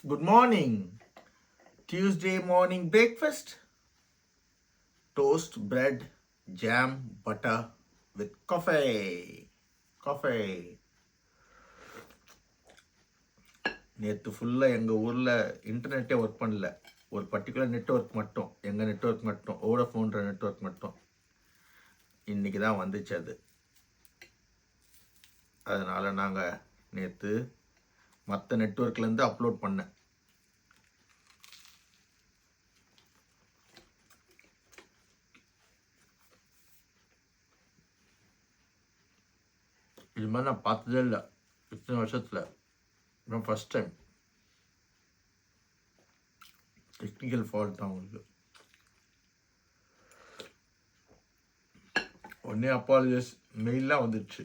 Good morning. Tuesday morning breakfast. Toast, bread, jam, butter with coffee. Coffee. நேற்று ஃபுல்லாக எங்கள் ஊரில் இன்டர்நெட்டே ஒர்க் பண்ணல. ஒரு பர்டிகுலர் நெட்ஒர்க் மட்டும், எங்கள் நெட்ஒர்க் மட்டும், வோடஃபோன்ற நெட்ஒர்க் மட்டும் இன்றைக்கி தான் வந்துச்சு அது. அதனால் நாங்கள் நேற்று மற்ற நெட்ஒர்க்லேருந்து அப்லோட் பண்ணேன். இது மாதிரி நான் பார்த்ததே இல்லை இத்தனை வருஷத்தில். இதான் ஃபஸ்ட் டைம். டெக்னிக்கல் ஃபால்ட் தான் உங்களுக்கு. உடனே அப்பாலஜிஸ் மெயிலாக வந்துடுச்சு.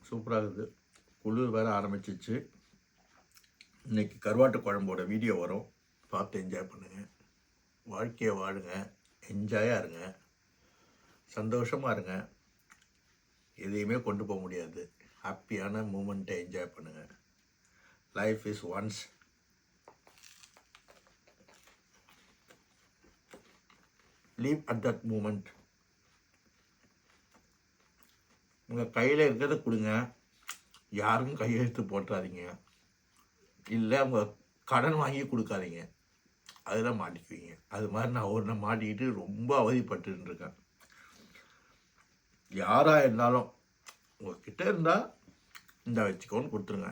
சூப்பராக இருக்குது. குளிர் வேறு ஆரம்பிச்சிச்சு. இன்றைக்கி கருவாட்டு குழம்போட வீடியோ வரும், பார்த்து என்ஜாய் பண்ணுங்கள். வாழ்க்கையை வாழுங்க, என்ஜாயாக இருங்க, சந்தோஷமாக இருங்க. எதையுமே கொண்டு போக முடியாது. ஹாப்பியான மூமெண்ட்டை என்ஜாய் பண்ணுங்கள். Life is once. Live at that moment. உங்கள் கையில் இருக்கிறத கொடுங்க. யாருக்கும் கையெழுத்து போட்டுறாதீங்க. இல்லை உங்கள் கடன் வாங்கி கொடுக்காதீங்க. அதெல்லாம் மாட்டிக்குவீங்க. அது மாதிரி நான் ஒரு நாள் மாட்டிக்கிட்டு ரொம்ப அவதிப்பட்டு இருக்கேன். யாராக இருந்தாலும் உங்கள்கிட்ட இருந்தால் இந்த வச்சுக்கோன்னு கொடுத்துருங்க.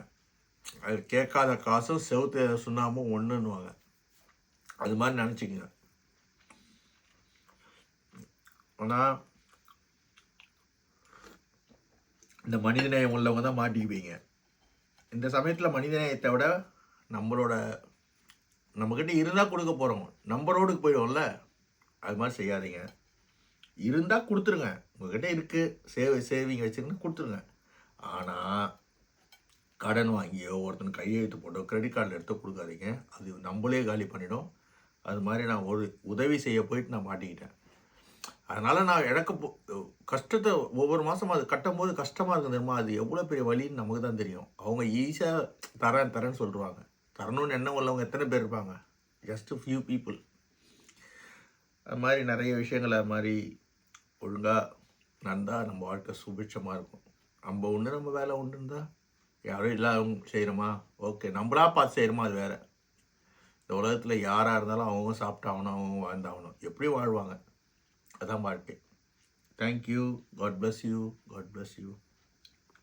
அது கேட்காத காசும் செவுத்து சுண்ணாமும் ஒன்றுன்னுவாங்க. அது மாதிரி நினச்சிக்கங்க. ஆனால் இந்த மனிதநேயம் உள்ளவங்க தான் மாட்டிக்குவீங்க. இந்த சமயத்தில் மனிதநேயத்தை விட நம்மக்கிட்ட இருந்தால் கொடுக்க போகிறோம், நம்ம ரோடுக்கு போயிடுவோம்ல. அது மாதிரி செய்யாதீங்க. இருந்தால் கொடுத்துருங்க. உங்கள்கிட்ட இருக்குது, சேவிங் வச்சுருந்து கொடுத்துருங்க. ஆனால் கடன் வாங்கியோ ஒருத்தன் கையெழுத்து போட்டோ கிரெடிட் கார்டில் எடுத்தோ கொடுக்காதீங்க. அது நம்மளே காலி பண்ணிடும். அது மாதிரி நான் ஒரு உதவி செய்ய போயிட்டு நான் மாட்டிக்கிட்டேன். அதனால் நான் எனக்கு கஷ்டத்தை ஒவ்வொரு மாதம் அது கட்டும் போது கஷ்டமாக இருக்குது தெரியுமா? அது எவ்வளோ பெரிய வலின்னு நமக்கு தான் தெரியும். அவங்க ஈஸியாக தரேன்னு சொல்லுவாங்க. தரணும்னு எண்ணம் உள்ளவங்க எத்தனை பேர் இருப்பாங்க? Just few people. அது மாதிரி நிறைய விஷயங்கள் அது மாதிரி ஒழுங்காக நடந்தால் நம்ம வாழ்க்கை சுபிட்சமாக இருக்கும். நம்ம ஒன்று நம்ம வேலை ஒன்று இருந்தால் யாரும் இல்லாத செய்கிறோமா, ஓகே. நம்மளா பார்த்து செய்கிறோமா, அது வேறு. இந்த உலகத்தில் யாராக இருந்தாலும் அவங்க சாப்பிட்டாகணும், அவங்க வாழ்ந்தாகணும். எப்படி வாழ்வாங்க? அதான் வாழ்க்கை. தேங்க்யூ. God bless you.